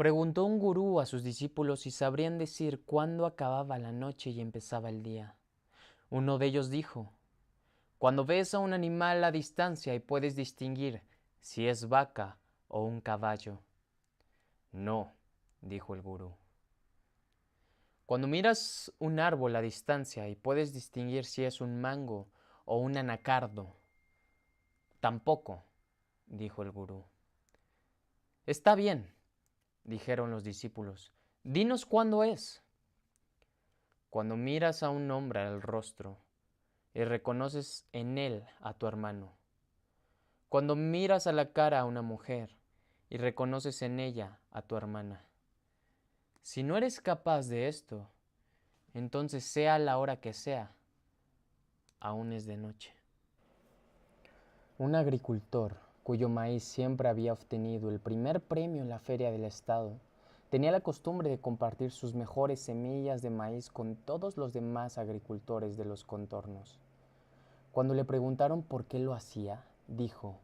Preguntó un gurú a sus discípulos si sabrían decir cuándo acababa la noche y empezaba el día. Uno de ellos dijo: cuando ves a un animal a distancia y puedes distinguir si es vaca o un caballo. No, dijo el gurú. Cuando miras un árbol a distancia y puedes distinguir si es un mango o un anacardo. Tampoco, dijo el gurú. Está bien, dijeron los discípulos. Dinos cuándo es. Cuando miras a un hombre al rostro y reconoces en él a tu hermano. Cuando miras a la cara a una mujer y reconoces en ella a tu hermana. Si no eres capaz de esto, entonces sea la hora que sea, aún es de noche. Un agricultor, cuyo maíz siempre había obtenido el primer premio en la feria del estado, tenía la costumbre de compartir sus mejores semillas de maíz con todos los demás agricultores de los contornos. Cuando le preguntaron por qué lo hacía, dijo: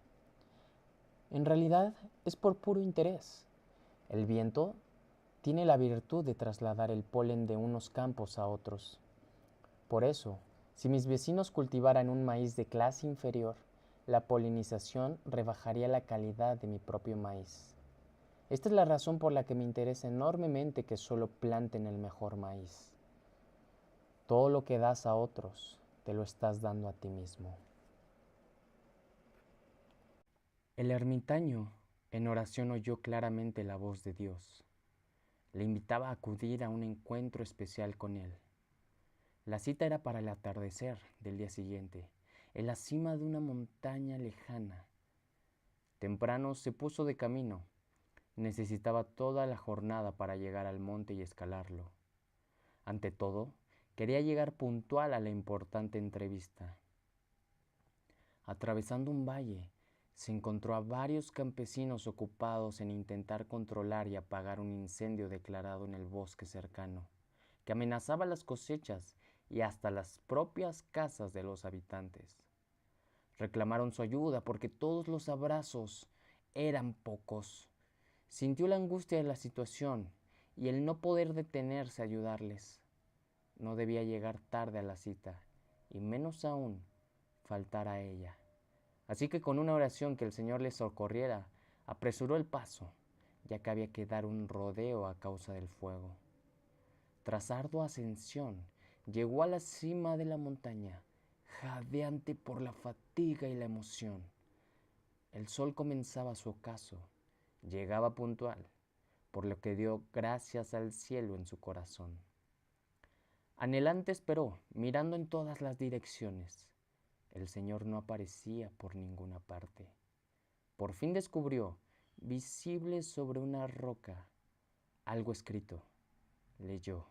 en realidad es por puro interés. El viento tiene la virtud de trasladar el polen de unos campos a otros. Por eso, si mis vecinos cultivaran un maíz de clase inferior, la polinización rebajaría la calidad de mi propio maíz. Esta es la razón por la que me interesa enormemente que solo planten el mejor maíz. Todo lo que das a otros, te lo estás dando a ti mismo. El ermitaño en oración oyó claramente la voz de Dios. Le invitaba a acudir a un encuentro especial con él. La cita era para el atardecer del día siguiente, en la cima de una montaña lejana. Temprano se puso de camino. Necesitaba toda la jornada para llegar al monte y escalarlo. Ante todo, quería llegar puntual a la importante entrevista. Atravesando un valle, se encontró a varios campesinos ocupados en intentar controlar y apagar un incendio declarado en el bosque cercano, que amenazaba las cosechas y hasta las propias casas de los habitantes. Reclamaron su ayuda porque todos los abrazos eran pocos. Sintió la angustia de la situación y el no poder detenerse a ayudarles. No debía llegar tarde a la cita, y menos aún faltar a ella. Así que con una oración que el Señor les socorriera, apresuró el paso, ya que había que dar un rodeo a causa del fuego. Tras ardua ascensión, llegó a la cima de la montaña, jadeante por la fatiga y la emoción. El sol comenzaba su ocaso, llegaba puntual, por lo que dio gracias al cielo en su corazón. Anhelante esperó, mirando en todas las direcciones. El Señor no aparecía por ninguna parte. Por fin descubrió, visible sobre una roca, algo escrito. Leyó: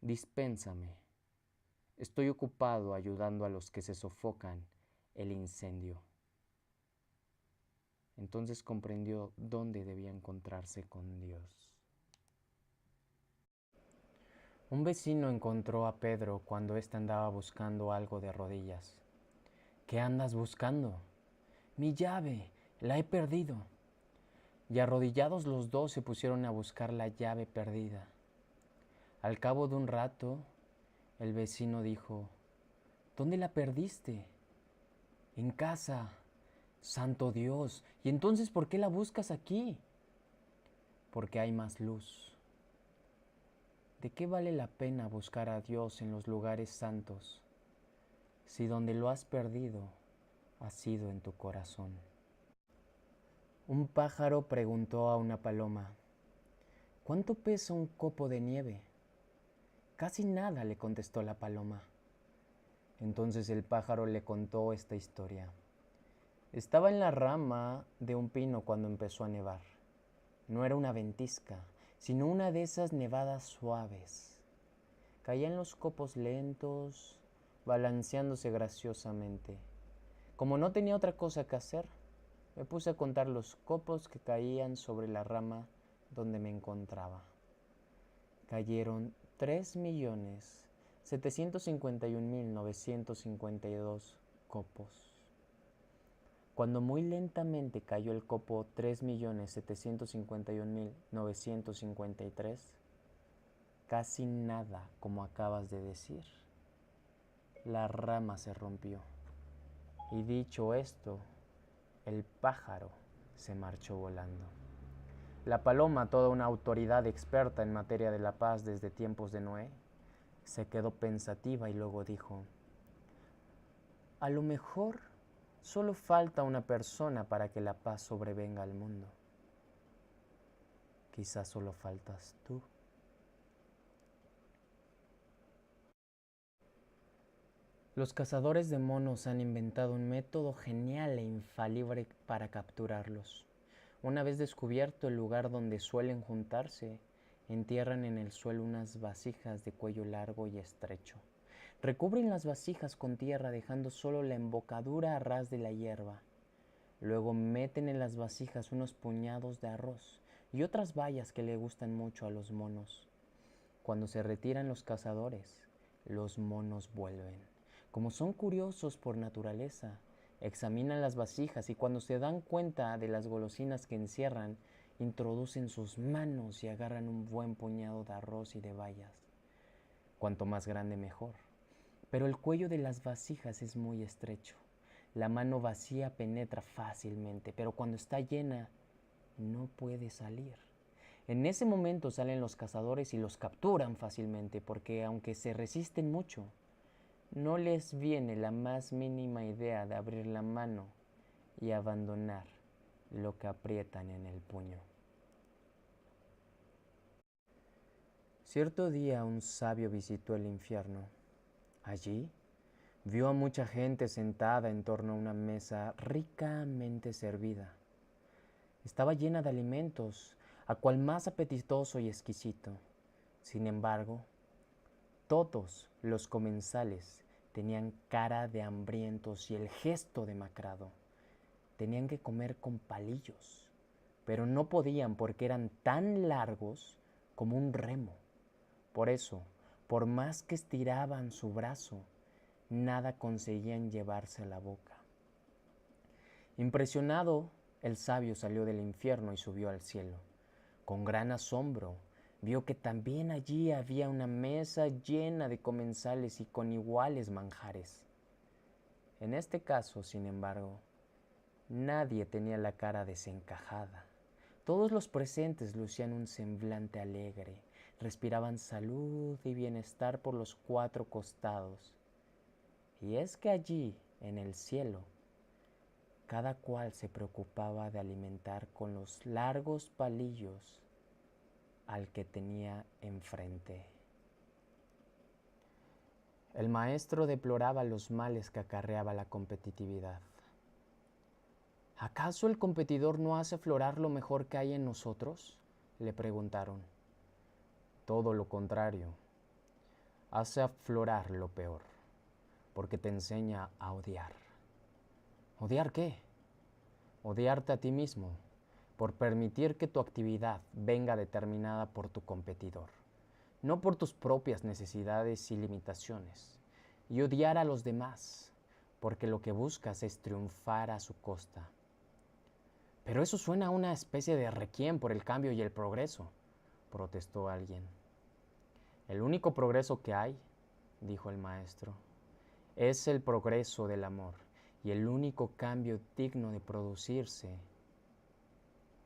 dispénsame. Estoy ocupado ayudando a los que se sofocan el incendio. Entonces comprendió dónde debía encontrarse con Dios. Un vecino encontró a Pedro cuando éste andaba buscando algo de rodillas. ¿Qué andas buscando? Mi llave, la he perdido. Y arrodillados los dos se pusieron a buscar la llave perdida. Al cabo de un rato, el vecino dijo: ¿dónde la perdiste? En casa. Santo Dios, ¿y entonces por qué la buscas aquí? Porque hay más luz. ¿De qué vale la pena buscar a Dios en los lugares santos, si donde lo has perdido ha sido en tu corazón? Un pájaro preguntó a una paloma: ¿cuánto pesa un copo de nieve? Casi nada, le contestó la paloma. Entonces el pájaro le contó esta historia. Estaba en la rama de un pino cuando empezó a nevar. No era una ventisca, sino una de esas nevadas suaves. Caían los copos lentos, balanceándose graciosamente. Como no tenía otra cosa que hacer, me puse a contar los copos que caían sobre la rama donde me encontraba. Cayeron 3.751.952 copos. Cuando muy lentamente cayó el copo 3.751.953, casi nada como acabas de decir, la rama se rompió. Y dicho esto, el pájaro se marchó volando. La paloma, toda una autoridad experta en materia de la paz desde tiempos de Noé, se quedó pensativa y luego dijo: a lo mejor solo falta una persona para que la paz sobrevenga al mundo. Quizás solo faltas tú. Los cazadores de monos han inventado un método genial e infalible para capturarlos. Una vez descubierto el lugar donde suelen juntarse, entierran en el suelo unas vasijas de cuello largo y estrecho. Recubren las vasijas con tierra dejando solo la embocadura a ras de la hierba. Luego meten en las vasijas unos puñados de arroz y otras bayas que le gustan mucho a los monos. Cuando se retiran los cazadores, los monos vuelven. Como son curiosos por naturaleza, examinan las vasijas y cuando se dan cuenta de las golosinas que encierran, introducen sus manos y agarran un buen puñado de arroz y de bayas. Cuanto más grande mejor. Pero el cuello de las vasijas es muy estrecho. La mano vacía penetra fácilmente, pero cuando está llena, no puede salir. En ese momento salen los cazadores y los capturan fácilmente, porque aunque se resisten mucho, no les viene la más mínima idea de abrir la mano y abandonar lo que aprietan en el puño. Cierto día un sabio visitó el infierno. Allí vio a mucha gente sentada en torno a una mesa ricamente servida. Estaba llena de alimentos, a cual más apetitoso y exquisito. Sin embargo, todos los comensales tenían cara de hambrientos y el gesto demacrado. Tenían que comer con palillos, pero no podían porque eran tan largos como un remo. Por eso, por más que estiraban su brazo, nada conseguían llevarse a la boca. Impresionado, el sabio salió del infierno y subió al cielo. Con gran asombro, vio que también allí había una mesa llena de comensales y con iguales manjares. En este caso, sin embargo, nadie tenía la cara desencajada. Todos los presentes lucían un semblante alegre, respiraban salud y bienestar por los cuatro costados. Y es que allí, en el cielo, cada cual se preocupaba de alimentar con los largos palillos al que tenía enfrente. El maestro deploraba los males que acarreaba la competitividad. ¿Acaso el competidor no hace aflorar lo mejor que hay en nosotros?, le preguntaron. Todo lo contrario, hace aflorar lo peor, porque te enseña a odiar. ¿Odiar qué? Odiarte a ti mismo, por permitir que tu actividad venga determinada por tu competidor, no por tus propias necesidades y limitaciones, y odiar a los demás, porque lo que buscas es triunfar a su costa. Pero eso suena a una especie de requiem por el cambio y el progreso, protestó alguien. El único progreso que hay, dijo el maestro, es el progreso del amor, y el único cambio digno de producirse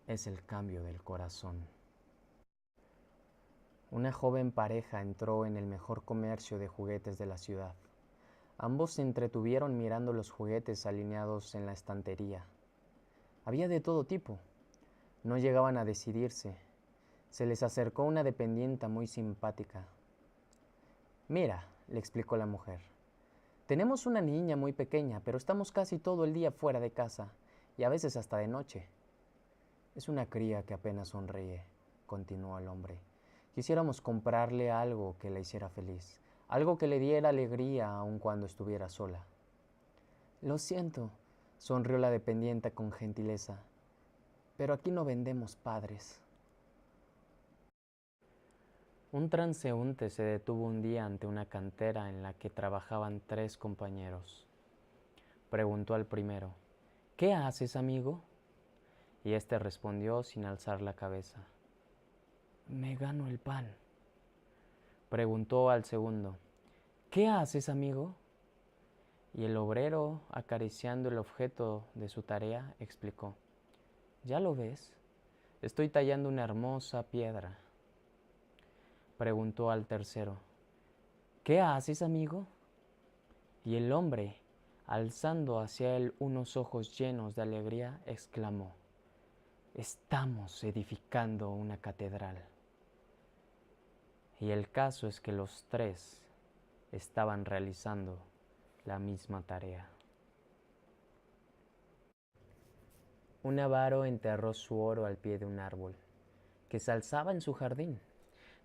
es el cambio del corazón. Una joven pareja entró en el mejor comercio de juguetes de la ciudad. Ambos se entretuvieron mirando los juguetes alineados en la estantería. Había de todo tipo. No llegaban a decidirse. Se les acercó una dependienta muy simpática. Mira, le explicó la mujer. Tenemos una niña muy pequeña, pero estamos casi todo el día fuera de casa, y a veces hasta de noche. Es una cría que apenas sonríe, continuó el hombre. Quisiéramos comprarle algo que la hiciera feliz, algo que le diera alegría aun cuando estuviera sola. Lo siento, sonrió la dependiente con gentileza, pero aquí no vendemos padres. Un transeúnte se detuvo un día ante una cantera en la que trabajaban 3 compañeros. Preguntó al primero, ¿Qué haces, amigo? Y éste respondió sin alzar la cabeza. Me gano el pan. Preguntó al segundo. ¿Qué haces, amigo? Y el obrero, acariciando el objeto de su tarea, explicó. ¿Ya lo ves? Estoy tallando una hermosa piedra. Preguntó al tercero. ¿Qué haces, amigo? Y el hombre, alzando hacia él unos ojos llenos de alegría, exclamó. Estamos edificando una catedral. Y el caso es que los tres estaban realizando la misma tarea. Un avaro enterró su oro al pie de un árbol, que se alzaba en su jardín.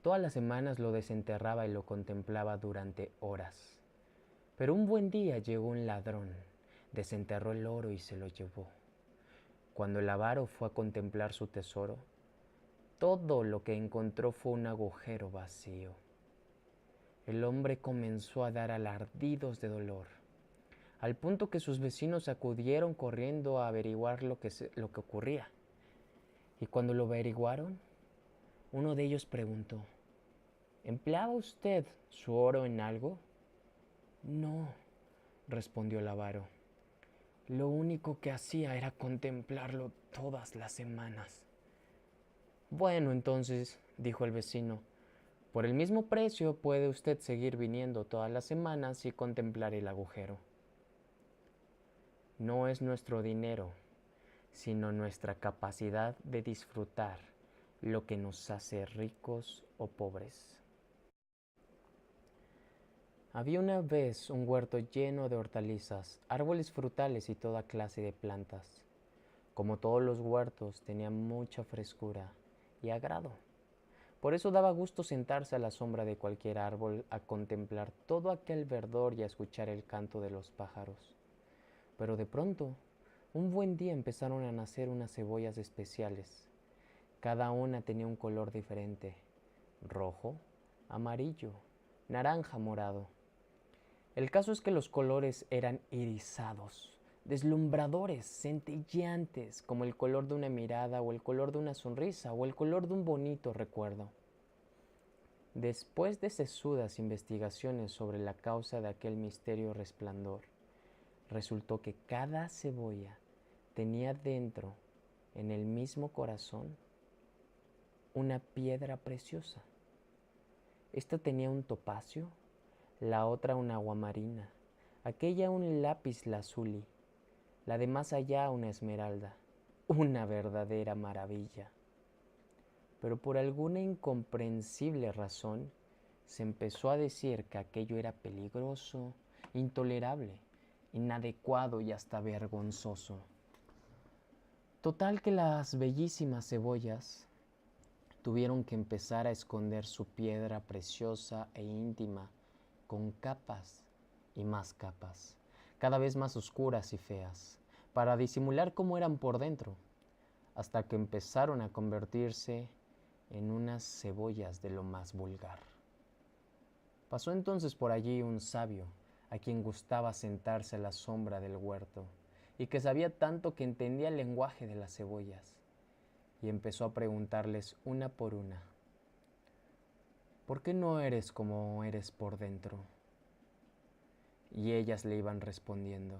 Todas las semanas lo desenterraba y lo contemplaba durante horas. Pero un buen día llegó un ladrón, desenterró el oro y se lo llevó. Cuando el avaro fue a contemplar su tesoro, todo lo que encontró fue un agujero vacío. El hombre comenzó a dar alardidos de dolor, al punto que sus vecinos acudieron corriendo a averiguar lo que ocurría. Y cuando lo averiguaron, uno de ellos preguntó, ¿empleaba usted su oro en algo? No, respondió el avaro. Lo único que hacía era contemplarlo todas las semanas. Bueno, entonces, dijo el vecino, por el mismo precio puede usted seguir viniendo todas las semanas y contemplar el agujero. No es nuestro dinero, sino nuestra capacidad de disfrutar lo que nos hace ricos o pobres. Había una vez un huerto lleno de hortalizas, árboles frutales y toda clase de plantas. Como todos los huertos, tenía mucha frescura y agrado. Por eso daba gusto sentarse a la sombra de cualquier árbol a contemplar todo aquel verdor y a escuchar el canto de los pájaros. Pero de pronto, un buen día empezaron a nacer unas cebollas especiales. Cada una tenía un color diferente: rojo, amarillo, naranja, morado. El caso es que los colores eran irisados, deslumbradores, centelleantes, como el color de una mirada o el color de una sonrisa o el color de un bonito recuerdo. Después de sesudas investigaciones sobre la causa de aquel misterioso resplandor, resultó que cada cebolla tenía dentro, en el mismo corazón, una piedra preciosa. Esta tenía un topacio, la otra un aguamarina, aquella un lápiz lazuli, la de más allá una esmeralda, una verdadera maravilla. Pero por alguna incomprensible razón se empezó a decir que aquello era peligroso, intolerable, inadecuado y hasta vergonzoso. Total que las bellísimas cebollas tuvieron que empezar a esconder su piedra preciosa e íntima con capas y más capas, cada vez más oscuras y feas, para disimular cómo eran por dentro, hasta que empezaron a convertirse en unas cebollas de lo más vulgar. Pasó entonces por allí un sabio, a quien gustaba sentarse a la sombra del huerto, y que sabía tanto que entendía el lenguaje de las cebollas, y empezó a preguntarles una por una, ¿por qué no eres como eres por dentro? Y ellas le iban respondiendo,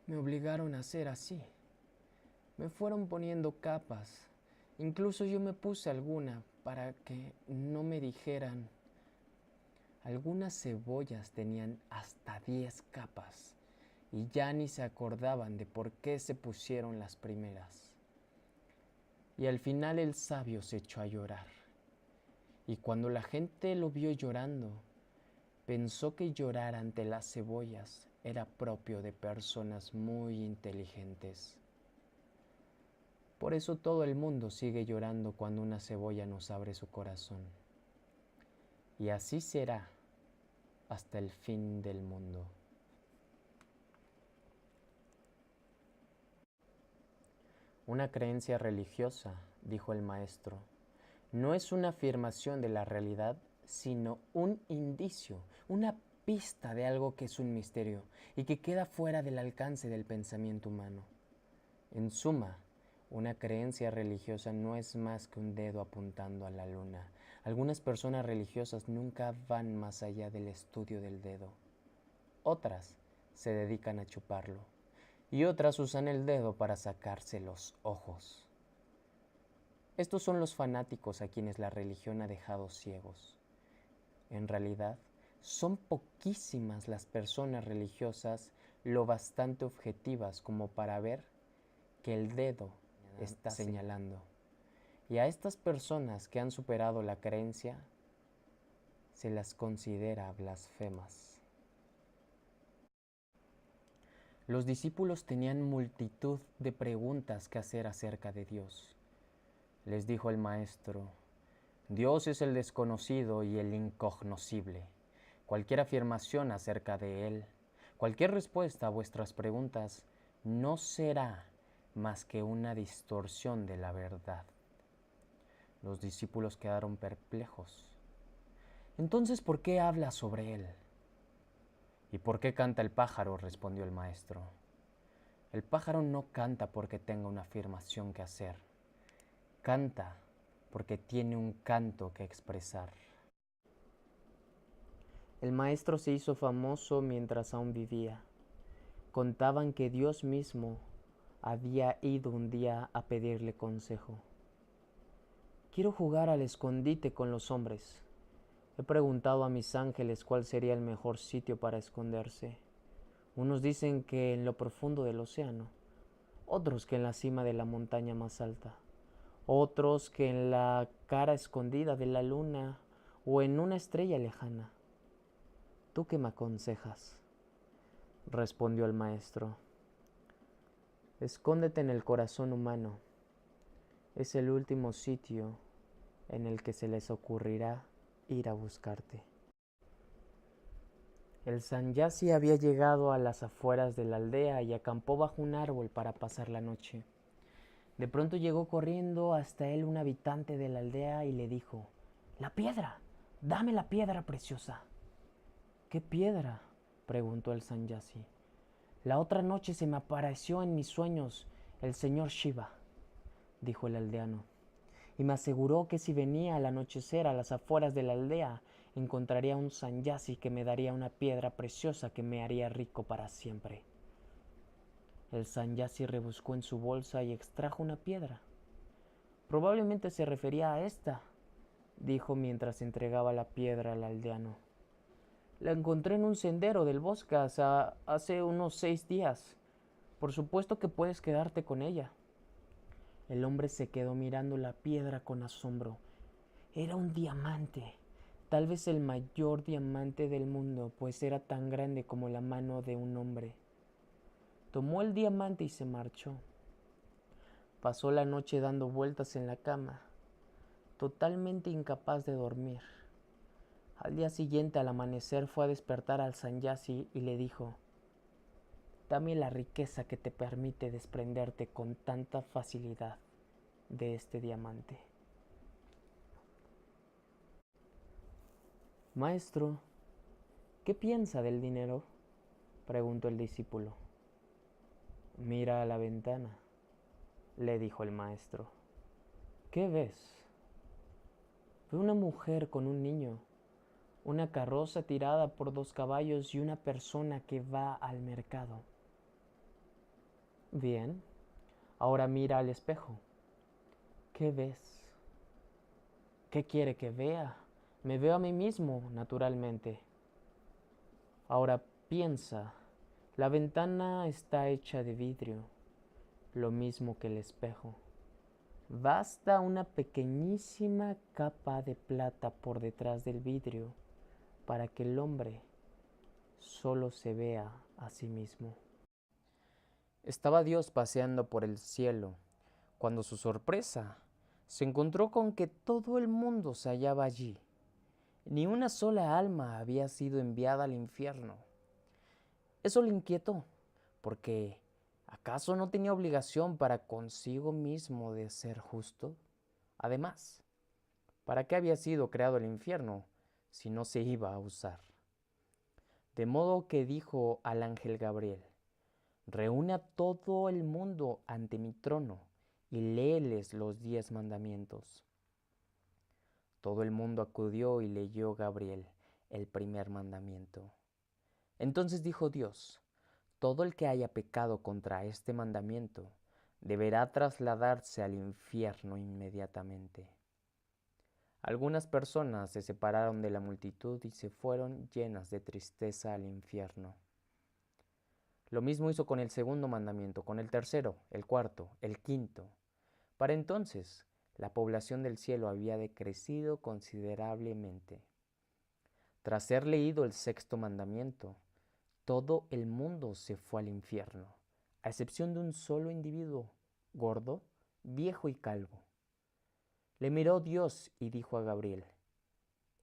me obligaron a ser así, me fueron poniendo capas, incluso yo me puse alguna para que no me dijeran. Algunas cebollas tenían hasta 10 capas y ya ni se acordaban de por qué se pusieron las primeras. Y al final el sabio se echó a llorar. Y cuando la gente lo vio llorando, pensó que llorar ante las cebollas era propio de personas muy inteligentes. Por eso todo el mundo sigue llorando cuando una cebolla nos abre su corazón. Y así será hasta el fin del mundo. Una creencia religiosa, dijo el maestro, no es una afirmación de la realidad, sino un indicio, una pista de algo que es un misterio y que queda fuera del alcance del pensamiento humano. En suma, una creencia religiosa no es más que un dedo apuntando a la luna. Algunas personas religiosas nunca van más allá del estudio del dedo. Otras se dedican a chuparlo y otras usan el dedo para sacarse los ojos. Estos son los fanáticos a quienes la religión ha dejado ciegos. En realidad, son poquísimas las personas religiosas lo bastante objetivas como para ver que el dedo está señalando. Y a estas personas que han superado la creencia, se las considera blasfemas. Los discípulos tenían multitud de preguntas que hacer acerca de Dios. Les dijo el maestro: Dios es el desconocido y el incognoscible. Cualquier afirmación acerca de Él, cualquier respuesta a vuestras preguntas, no será más que una distorsión de la verdad. Los discípulos quedaron perplejos. Entonces, ¿por qué habla sobre Él? ¿Y por qué canta el pájaro?, respondió el maestro. El pájaro no canta porque tenga una afirmación que hacer. Canta porque tiene un canto que expresar. El maestro se hizo famoso mientras aún vivía. Contaban que Dios mismo había ido un día a pedirle consejo. Quiero jugar al escondite con los hombres. He preguntado a mis ángeles cuál sería el mejor sitio para esconderse. Unos dicen que en lo profundo del océano, otros que en la cima de la montaña más alta, otros que en la cara escondida de la luna o en una estrella lejana. ¿Tú qué me aconsejas?, respondió el maestro. Escóndete en el corazón humano. Es el último sitio en el que se les ocurrirá ir a buscarte. El sanyasi había llegado a las afueras de la aldea y acampó bajo un árbol para pasar la noche. De pronto llegó corriendo hasta él un habitante de la aldea y le dijo: ¡La piedra! ¡Dame la piedra preciosa! ¿Qué piedra?, preguntó el sanyasi. La otra noche se me apareció en mis sueños el señor Shiva, dijo el aldeano, y me aseguró que si venía al anochecer a las afueras de la aldea, encontraría un sanyasi que me daría una piedra preciosa que me haría rico para siempre. El sanyasi rebuscó en su bolsa y extrajo una piedra. Probablemente se refería a esta, dijo mientras entregaba la piedra al aldeano. La encontré en un sendero del bosque hace unos 6 días. Por supuesto que puedes quedarte con ella. El hombre se quedó mirando la piedra con asombro. Era un diamante, tal vez el mayor diamante del mundo, pues era tan grande como la mano de un hombre. Tomó el diamante y se marchó. Pasó la noche dando vueltas en la cama, totalmente incapaz de dormir. Al día siguiente, al amanecer, fue a despertar al sanyasi y le dijo: dame la riqueza que te permite desprenderte con tanta facilidad de este diamante. Maestro, ¿qué piensa del dinero?, preguntó el discípulo. Mira a la ventana, le dijo el maestro. ¿Qué ves? Veo una mujer con un niño, una carroza tirada por 2 caballos y una persona que va al mercado. Bien, ahora mira al espejo. ¿Qué ves? ¿Qué quiere que vea? Me veo a mí mismo, naturalmente. Ahora piensa, la ventana está hecha de vidrio, lo mismo que el espejo. Basta una pequeñísima capa de plata por detrás del vidrio para que el hombre solo se vea a sí mismo. Estaba Dios paseando por el cielo, cuando su sorpresa se encontró con que todo el mundo se hallaba allí. Ni una sola alma había sido enviada al infierno. Eso le inquietó, porque ¿acaso no tenía obligación para consigo mismo de ser justo? Además, ¿para qué había sido creado el infierno si no se iba a usar? De modo que dijo al ángel Gabriel: reúne a todo el mundo ante mi trono y léeles los 10 mandamientos. Todo el mundo acudió y leyó Gabriel el primer mandamiento. Entonces dijo Dios: todo el que haya pecado contra este mandamiento deberá trasladarse al infierno inmediatamente. Algunas personas se separaron de la multitud y se fueron llenas de tristeza al infierno. Lo mismo hizo con el segundo mandamiento, con el tercero, el cuarto, el quinto. Para entonces, la población del cielo había decrecido considerablemente. Tras ser leído el sexto mandamiento, todo el mundo se fue al infierno, a excepción de un solo individuo, gordo, viejo y calvo. Le miró Dios y dijo a Gabriel: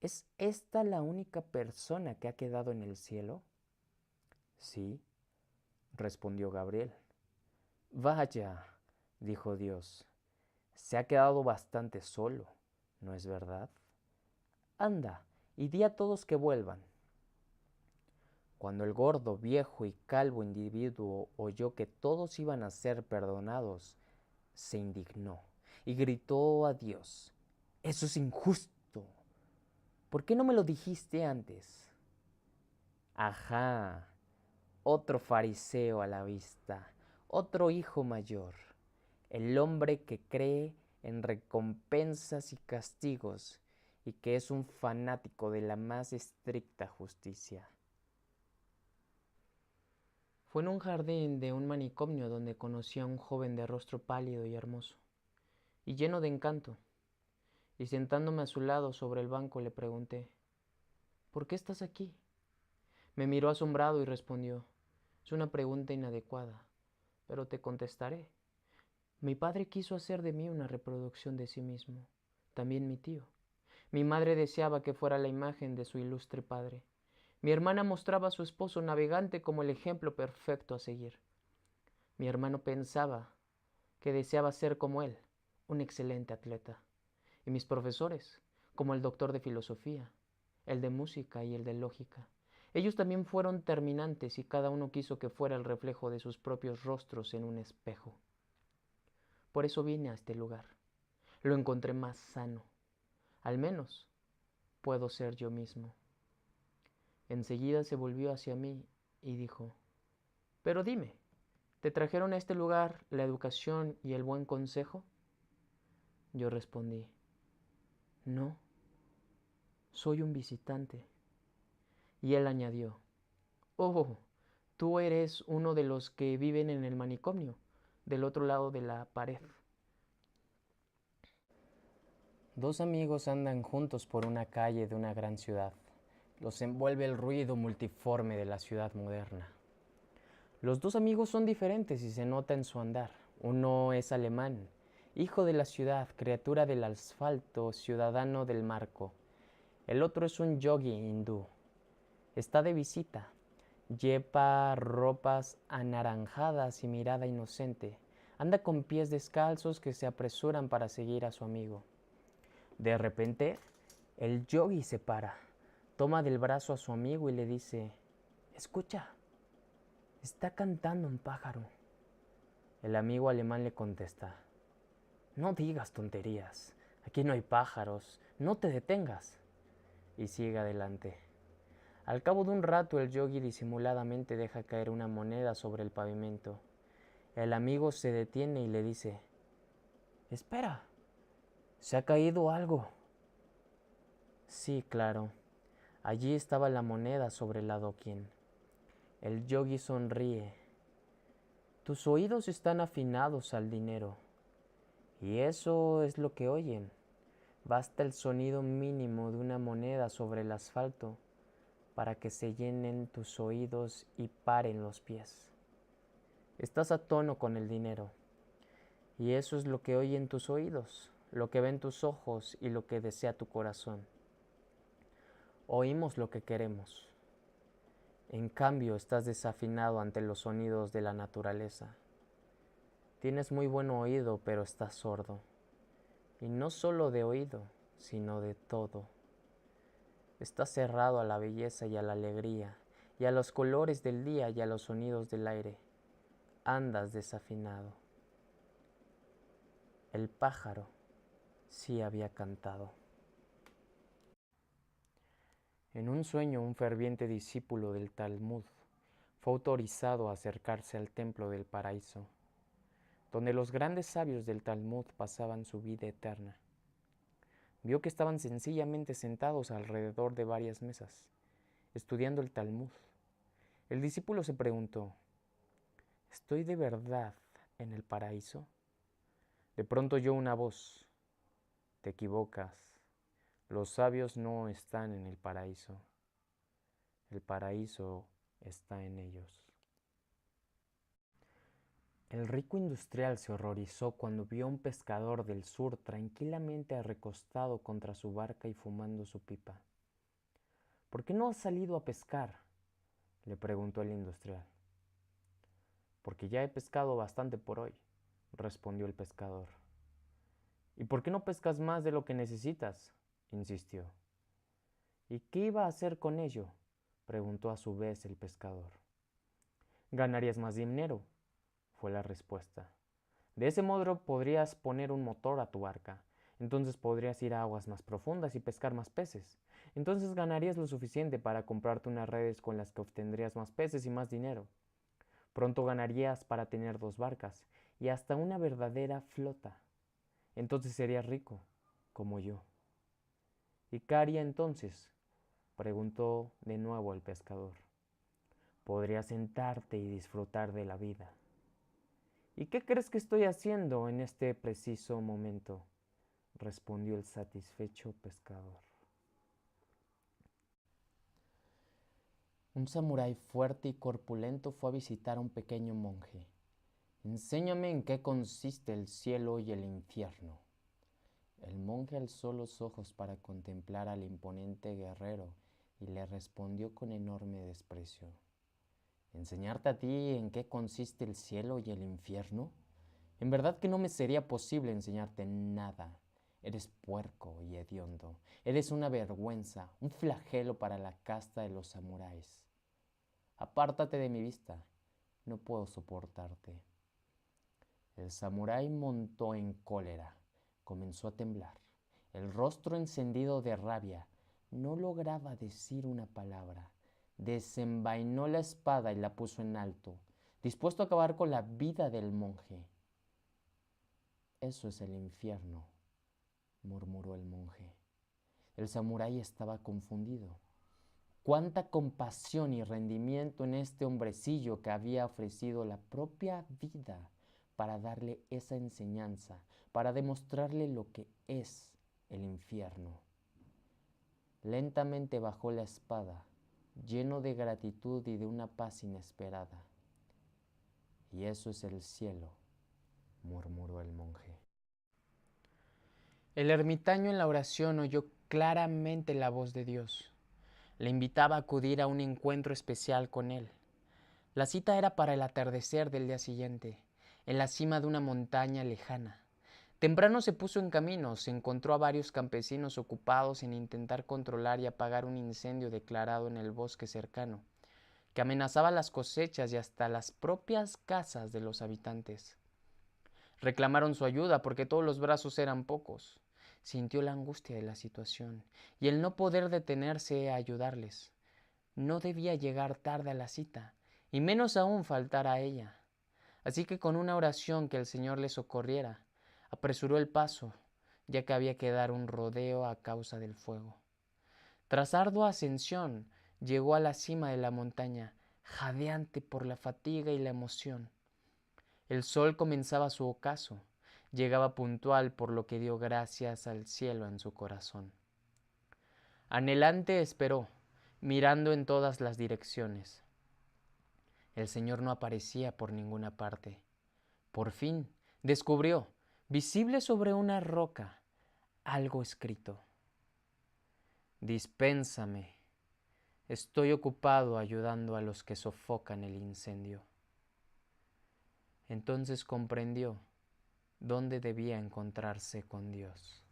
¿es esta la única persona que ha quedado en el cielo? Sí, respondió Gabriel. Vaya, dijo Dios, se ha quedado bastante solo, ¿no es verdad? Anda, y di a todos que vuelvan. Cuando el gordo, viejo y calvo individuo oyó que todos iban a ser perdonados, se indignó y gritó a Dios: ¡eso es injusto! ¿Por qué no me lo dijiste antes? Ajá, otro fariseo a la vista, otro hijo mayor, el hombre que cree en recompensas y castigos y que es un fanático de la más estricta justicia. Fue en un jardín de un manicomio donde conocí a un joven de rostro pálido y hermoso, y lleno de encanto, y sentándome a su lado sobre el banco le pregunté: ¿por qué estás aquí? Me miró asombrado y respondió: es una pregunta inadecuada, pero te contestaré. Mi padre quiso hacer de mí una reproducción de sí mismo, también mi tío. Mi madre deseaba que fuera la imagen de su ilustre padre. Mi hermana mostraba a su esposo navegante como el ejemplo perfecto a seguir. Mi hermano pensaba que deseaba ser como él, un excelente atleta. Y mis profesores, como el doctor de filosofía, el de música y el de lógica. Ellos también fueron terminantes y cada uno quiso que fuera el reflejo de sus propios rostros en un espejo. Por eso vine a este lugar. Lo encontré más sano. Al menos puedo ser yo mismo. Enseguida se volvió hacia mí y dijo: pero dime, ¿te trajeron a este lugar la educación y el buen consejo? Yo respondí: no, soy un visitante. Y él añadió: oh, tú eres uno de los que viven en el manicomio, del otro lado de la pared. Dos amigos andan juntos por una calle de una gran ciudad. Los envuelve el ruido multiforme de la ciudad moderna. Los dos amigos son diferentes y se nota en su andar. Uno es alemán, hijo de la ciudad, criatura del asfalto, ciudadano del marco. El otro es un yogi hindú. Está de visita. Lleva ropas anaranjadas y mirada inocente. Anda con pies descalzos que se apresuran para seguir a su amigo. De repente, el yogi se para, toma del brazo a su amigo y le dice: escucha, está cantando un pájaro. El amigo alemán le contesta: no digas tonterías, aquí no hay pájaros, no te detengas. Y sigue adelante. Al cabo de un rato el yogi disimuladamente deja caer una moneda sobre el pavimento. El amigo se detiene y le dice: espera, se ha caído algo. Sí, claro, allí estaba la moneda sobre el adoquín. El yogi sonríe. Tus oídos están afinados al dinero, y eso es lo que oyen. Basta el sonido mínimo de una moneda sobre el asfalto para que se llenen tus oídos y paren los pies. Estás a tono con el dinero, y eso es lo que oyen tus oídos, lo que ven tus ojos y lo que desea tu corazón. Oímos lo que queremos. En cambio, estás desafinado ante los sonidos de la naturaleza. Tienes muy buen oído, pero estás sordo. Y no solo de oído, sino de todo. Estás cerrado a la belleza y a la alegría, y a los colores del día y a los sonidos del aire. Andas desafinado. El pájaro sí había cantado. En un sueño, un ferviente discípulo del Talmud fue autorizado a acercarse al templo del paraíso, donde los grandes sabios del Talmud pasaban su vida eterna. Vio que estaban sencillamente sentados alrededor de varias mesas, estudiando el Talmud. El discípulo se preguntó: ¿estoy de verdad en el paraíso? De pronto oyó una voz: te equivocas, los sabios no están en el paraíso está en ellos. El rico industrial se horrorizó cuando vio a un pescador del sur tranquilamente recostado contra su barca y fumando su pipa. ¿Por qué no has salido a pescar?, le preguntó el industrial. Porque ya he pescado bastante por hoy, respondió el pescador. ¿Y por qué no pescas más de lo que necesitas?, insistió. ¿Y qué iba a hacer con ello?, preguntó a su vez el pescador. Ganarías más dinero, fue la respuesta. De ese modo podrías poner un motor a tu barca. Entonces podrías ir a aguas más profundas y pescar más peces. Entonces ganarías lo suficiente para comprarte unas redes con las que obtendrías más peces y más dinero. Pronto ganarías para tener 2 barcas y hasta una verdadera flota. Entonces serías rico, como yo. ¿Y qué haría entonces?, preguntó de nuevo el pescador. Podrías sentarte y disfrutar de la vida. ¿Y qué crees que estoy haciendo en este preciso momento?, respondió el satisfecho pescador. Un samurái fuerte y corpulento fue a visitar a un pequeño monje. Enséñame en qué consiste el cielo y el infierno. El monje alzó los ojos para contemplar al imponente guerrero y le respondió con enorme desprecio. ¿Enseñarte a ti en qué consiste el cielo y el infierno? En verdad que no me sería posible enseñarte nada. Eres puerco y hediondo. Eres una vergüenza, un flagelo para la casta de los samuráis. Apártate de mi vista. No puedo soportarte. El samurái montó en cólera. Comenzó a temblar. El rostro encendido de rabia. No lograba decir una palabra. Desenvainó la espada y la puso en alto, dispuesto a acabar con la vida del monje. Eso es el infierno, murmuró el monje. El samurái estaba confundido. Cuánta compasión y rendimiento en este hombrecillo que había ofrecido la propia vida para darle esa enseñanza, para demostrarle lo que es el infierno. Lentamente bajó la espada, lleno de gratitud y de una paz inesperada. Y eso es el cielo, murmuró el monje. El ermitaño en la oración oyó claramente la voz de Dios. Le invitaba a acudir a un encuentro especial con él. La cita era para el atardecer del día siguiente, en la cima de una montaña lejana. Temprano se puso en camino, se encontró a varios campesinos ocupados en intentar controlar y apagar un incendio declarado en el bosque cercano, que amenazaba las cosechas y hasta las propias casas de los habitantes. Reclamaron su ayuda porque todos los brazos eran pocos. Sintió la angustia de la situación y el no poder detenerse a ayudarles. No debía llegar tarde a la cita, y menos aún faltar a ella. Así que con una oración que el Señor le socorriera, apresuró el paso, ya que había que dar un rodeo a causa del fuego. Tras ardua ascensión, llegó a la cima de la montaña, jadeante por la fatiga y la emoción. El sol comenzaba su ocaso, llegaba puntual, por lo que dio gracias al cielo en su corazón. Anhelante esperó, mirando en todas las direcciones. El Señor no aparecía por ninguna parte. Por fin descubrió, visible sobre una roca, algo escrito. Dispénsame, estoy ocupado ayudando a los que sofocan el incendio. Entonces comprendió dónde debía encontrarse con Dios.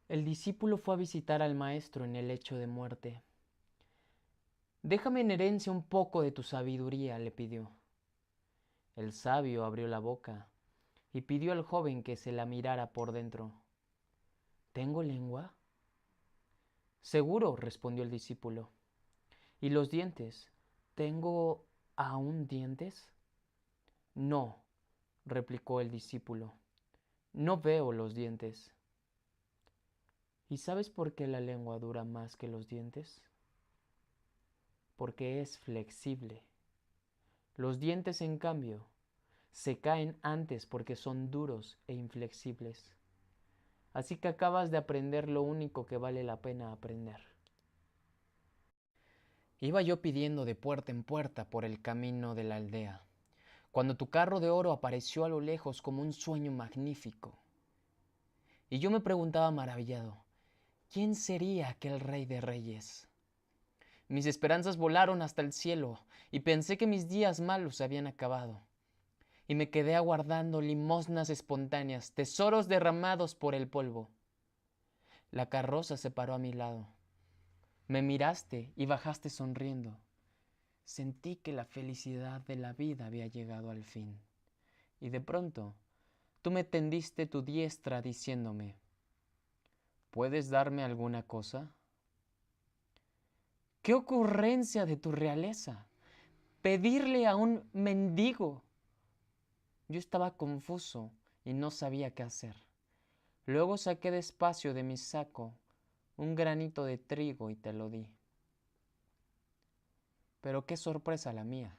El discípulo fue a visitar al maestro en el lecho de muerte. Déjame en herencia un poco de tu sabiduría, le pidió. El sabio abrió la boca y pidió al joven que se la mirara por dentro. ¿Tengo lengua? Seguro, respondió el discípulo. ¿Y los dientes? ¿Tengo aún dientes? No, replicó el discípulo. No veo los dientes. ¿Y sabes por qué la lengua dura más que los dientes? Porque es flexible. Los dientes, en cambio, se caen antes porque son duros e inflexibles. Así que acabas de aprender lo único que vale la pena aprender. Iba yo pidiendo de puerta en puerta por el camino de la aldea, cuando tu carro de oro apareció a lo lejos como un sueño magnífico. Y yo me preguntaba maravillado, ¿quién sería aquel rey de reyes? Mis esperanzas volaron hasta el cielo y pensé que mis días malos se habían acabado. Y me quedé aguardando limosnas espontáneas, tesoros derramados por el polvo. La carroza se paró a mi lado. Me miraste y bajaste sonriendo. Sentí que la felicidad de la vida había llegado al fin. Y de pronto, tú me tendiste tu diestra diciéndome, ¿puedes darme alguna cosa? ¡Qué ocurrencia de tu realeza! Pedirle a un mendigo. Yo estaba confuso y no sabía qué hacer. Luego saqué despacio de mi saco un granito de trigo y te lo di. Pero qué sorpresa la mía,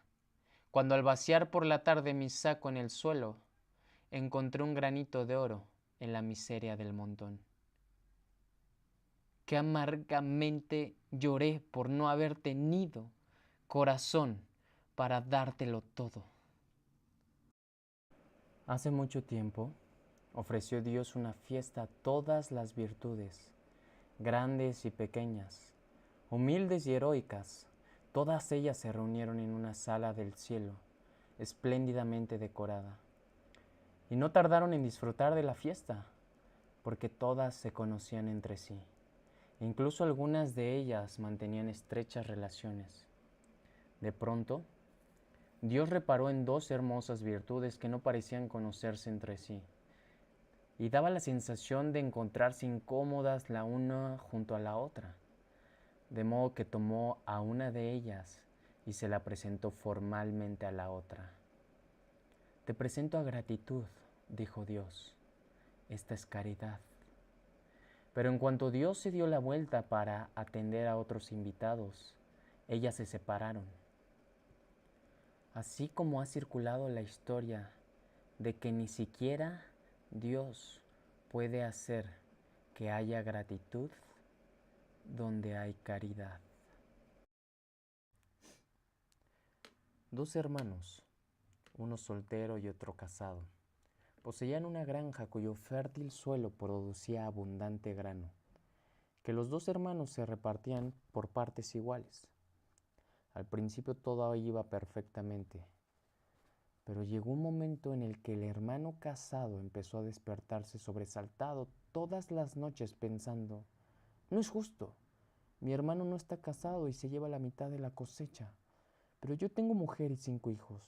cuando al vaciar por la tarde mi saco en el suelo, encontré un granito de oro en la miseria del montón. Qué amargamente lloré por no haber tenido corazón para dártelo todo. Hace mucho tiempo ofreció Dios una fiesta a todas las virtudes, grandes y pequeñas, humildes y heroicas. Todas ellas se reunieron en una sala del cielo, espléndidamente decorada. Y no tardaron en disfrutar de la fiesta, porque todas se conocían entre sí. Incluso algunas de ellas mantenían estrechas relaciones. De pronto, Dios reparó en dos hermosas virtudes que no parecían conocerse entre sí, y daba la sensación de encontrarse incómodas la una junto a la otra. De modo que tomó a una de ellas y se la presentó formalmente a la otra. Te presento a gratitud, dijo Dios. Esta es caridad. Pero en cuanto Dios se dio la vuelta para atender a otros invitados, ellas se separaron. Así como ha circulado la historia de que ni siquiera Dios puede hacer que haya gratitud donde hay caridad. Dos hermanos, uno soltero y otro casado, poseían una granja cuyo fértil suelo producía abundante grano, que los dos hermanos se repartían por partes iguales. Al principio todo iba perfectamente, pero llegó un momento en el que el hermano casado empezó a despertarse sobresaltado todas las noches pensando, no es justo, mi hermano no está casado y se lleva la mitad de la cosecha, pero yo tengo mujer y 5 hijos,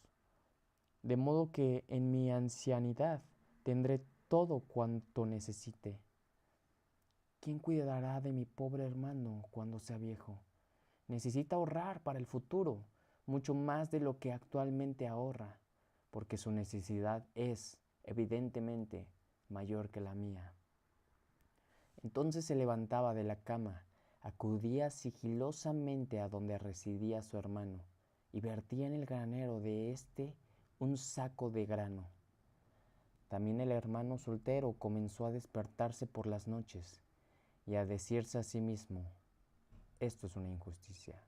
de modo que en mi ancianidad tendré todo cuanto necesite. ¿Quién cuidará de mi pobre hermano cuando sea viejo? Necesita ahorrar para el futuro, mucho más de lo que actualmente ahorra, porque su necesidad es, evidentemente, mayor que la mía. Entonces se levantaba de la cama, acudía sigilosamente a donde residía su hermano, y vertía en el granero de éste un saco de grano. También el hermano soltero comenzó a despertarse por las noches, y a decirse a sí mismo, esto es una injusticia.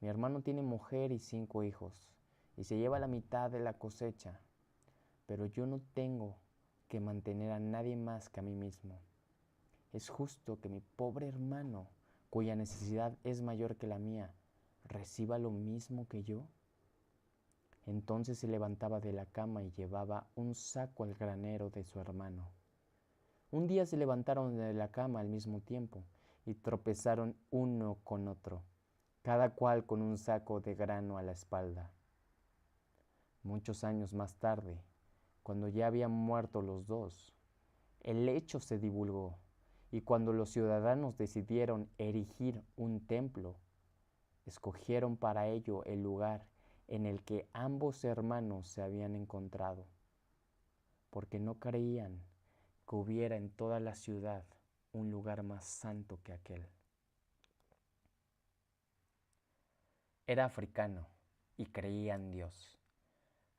Mi hermano tiene mujer y 5 hijos, y se lleva la mitad de la cosecha, pero yo no tengo que mantener a nadie más que a mí mismo. ¿Es justo que mi pobre hermano, cuya necesidad es mayor que la mía, reciba lo mismo que yo? Entonces se levantaba de la cama y llevaba un saco al granero de su hermano. Un día se levantaron de la cama al mismo tiempo y tropezaron uno con otro. cada cual con un saco de grano a la espalda. Muchos años más tarde, cuando ya habían muerto los dos, el hecho se divulgó, y cuando los ciudadanos decidieron erigir un templo, escogieron para ello el lugar en el que ambos hermanos se habían encontrado, porque no creían que hubiera en toda la ciudad un lugar más santo que aquel. Era africano y creía en Dios.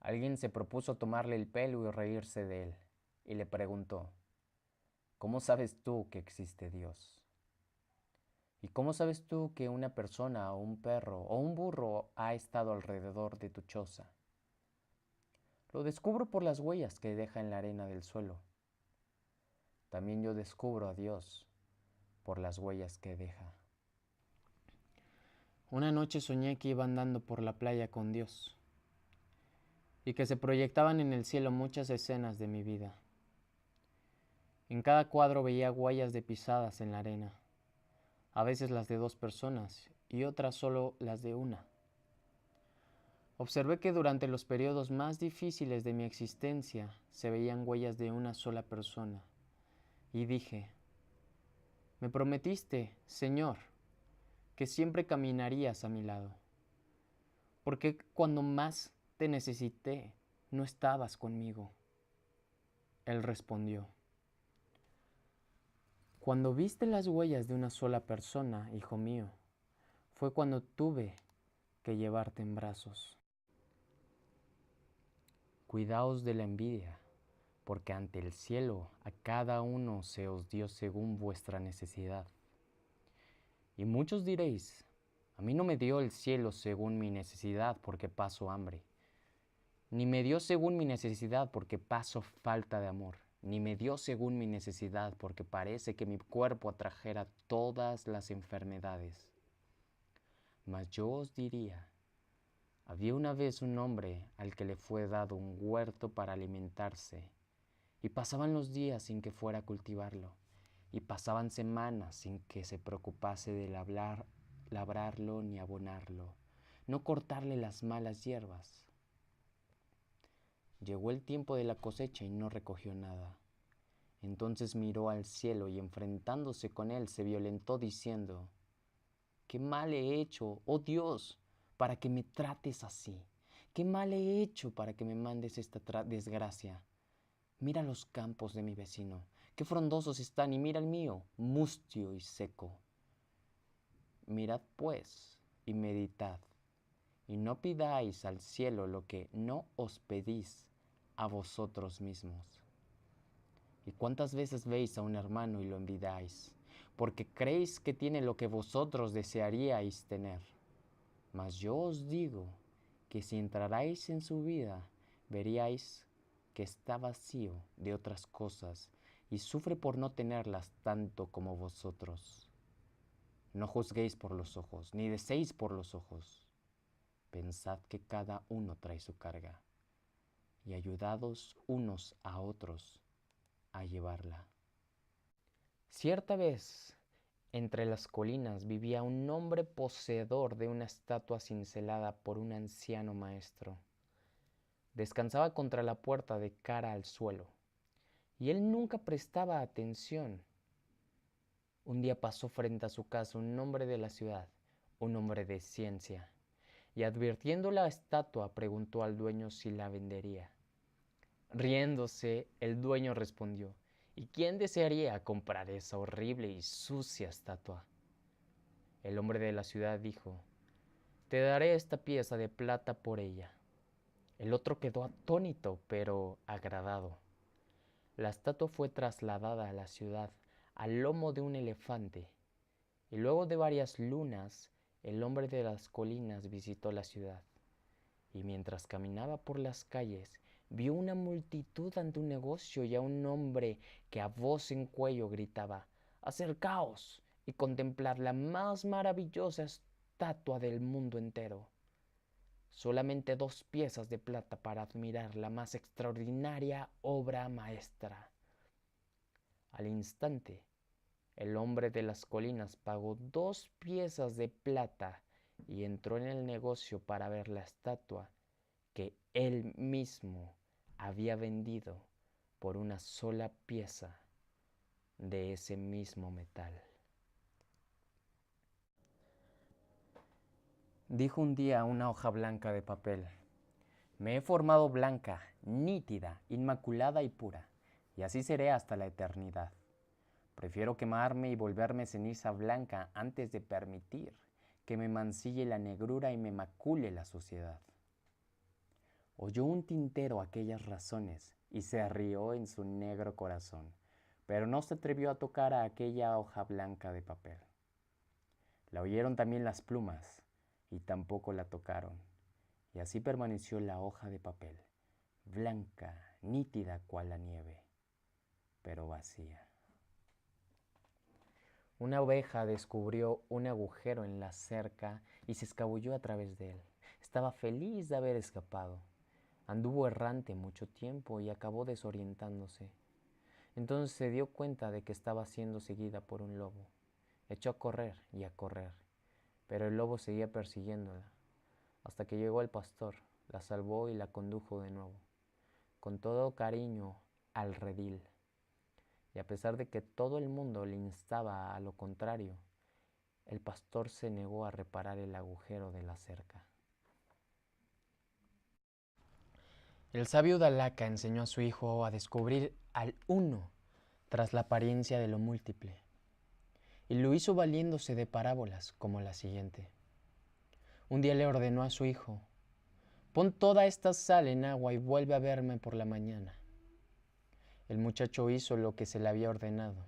Alguien se propuso tomarle el pelo y reírse de él, y le preguntó: ¿cómo sabes tú que existe Dios? ¿Y cómo sabes tú que una persona o un perro o un burro ha estado alrededor de tu choza? Lo descubro por las huellas que deja en la arena del suelo. También yo descubro a Dios por las huellas que deja. Una noche soñé que iba andando por la playa con Dios y que se proyectaban en el cielo muchas escenas de mi vida. En cada cuadro veía huellas de pisadas en la arena, a veces las de dos personas y otras solo las de una. Observé que durante los periodos más difíciles de mi existencia se veían huellas de una sola persona y dije: me prometiste, Señor, que siempre caminarías a mi lado. ¿Por qué cuando más te necesité no estabas conmigo? Él respondió: cuando viste las huellas de una sola persona, hijo mío, fue cuando tuve que llevarte en brazos. Cuidaos de la envidia, porque ante el cielo a cada uno se os dio según vuestra necesidad. Y muchos diréis: a mí no me dio el cielo según mi necesidad, porque paso hambre. Ni me dio según mi necesidad, porque paso falta de amor. Ni me dio según mi necesidad, porque parece que mi cuerpo atrajera todas las enfermedades. Mas yo os diría: había una vez un hombre al que le fue dado un huerto para alimentarse, y pasaban los días sin que fuera a cultivarlo, y pasaban semanas sin que se preocupase de labrarlo ni abonarlo, no cortarle las malas hierbas. Llegó el tiempo de la cosecha y no recogió nada. Entonces miró al cielo y enfrentándose con él se violentó diciendo: ¿qué mal he hecho, oh Dios, para que me trates así? ¿Qué mal he hecho para que me mandes esta desgracia? Mira los campos de mi vecino, qué frondosos están, y mira el mío, mustio y seco. Mirad pues y meditad, y no pidáis al cielo lo que no os pedís a vosotros mismos. ¿Y cuántas veces veis a un hermano y lo envidiáis, porque creéis que tiene lo que vosotros desearíais tener? Mas yo os digo que si entrarais en su vida, veríais que está vacío de otras cosas y sufre por no tenerlas tanto como vosotros. No juzguéis por los ojos, ni deseéis por los ojos. Pensad que cada uno trae su carga, y ayudados unos a otros a llevarla. Cierta vez, entre las colinas vivía un hombre poseedor de una estatua cincelada por un anciano maestro. Descansaba contra la puerta de cara al suelo, y él nunca prestaba atención. Un día pasó frente a su casa un hombre de la ciudad, un hombre de ciencia, y advirtiendo la estatua preguntó al dueño si la vendería. Riéndose, el dueño respondió: ¿y quién desearía comprar esa horrible y sucia estatua? El hombre de la ciudad dijo: te daré esta pieza de plata por ella. El otro quedó atónito, pero agradado. La estatua fue trasladada a la ciudad al lomo de un elefante, y luego de varias lunas, el hombre de las colinas visitó la ciudad, y mientras caminaba por las calles, vio una multitud ante un negocio y a un hombre que a voz en cuello gritaba: acercaos y contemplad la más maravillosa estatua del mundo entero. Solamente 2 piezas de plata para admirar la más extraordinaria obra maestra. Al instante, el hombre de las colinas pagó 2 piezas de plata y entró en el negocio para ver la estatua que él mismo había vendido por una sola pieza de ese mismo metal. Dijo un día una hoja blanca de papel: me he formado blanca, nítida, inmaculada y pura, y así seré hasta la eternidad. Prefiero quemarme y volverme ceniza blanca antes de permitir que me mancille la negrura y me macule la suciedad. Oyó un tintero aquellas razones y se rió en su negro corazón, pero no se atrevió a tocar a aquella hoja blanca de papel. La oyeron también las plumas y tampoco la tocaron, y así permaneció la hoja de papel, blanca, nítida cual la nieve, pero vacía. Una oveja descubrió un agujero en la cerca y se escabulló a través de él. Estaba feliz de haber escapado. Anduvo errante mucho tiempo y acabó desorientándose. Entonces se dio cuenta de que estaba siendo seguida por un lobo. Echó a correr y a correr, pero el lobo seguía persiguiéndola, hasta que llegó el pastor, la salvó y la condujo de nuevo, con todo cariño, al redil. Y a pesar de que todo el mundo le instaba a lo contrario, el pastor se negó a reparar el agujero de la cerca. El sabio Udalaka enseñó a su hijo a descubrir al uno tras la apariencia de lo múltiple, y lo hizo valiéndose de parábolas como la siguiente. Un día le ordenó a su hijo: pon toda esta sal en agua y vuelve a verme por la mañana. El muchacho hizo lo que se le había ordenado,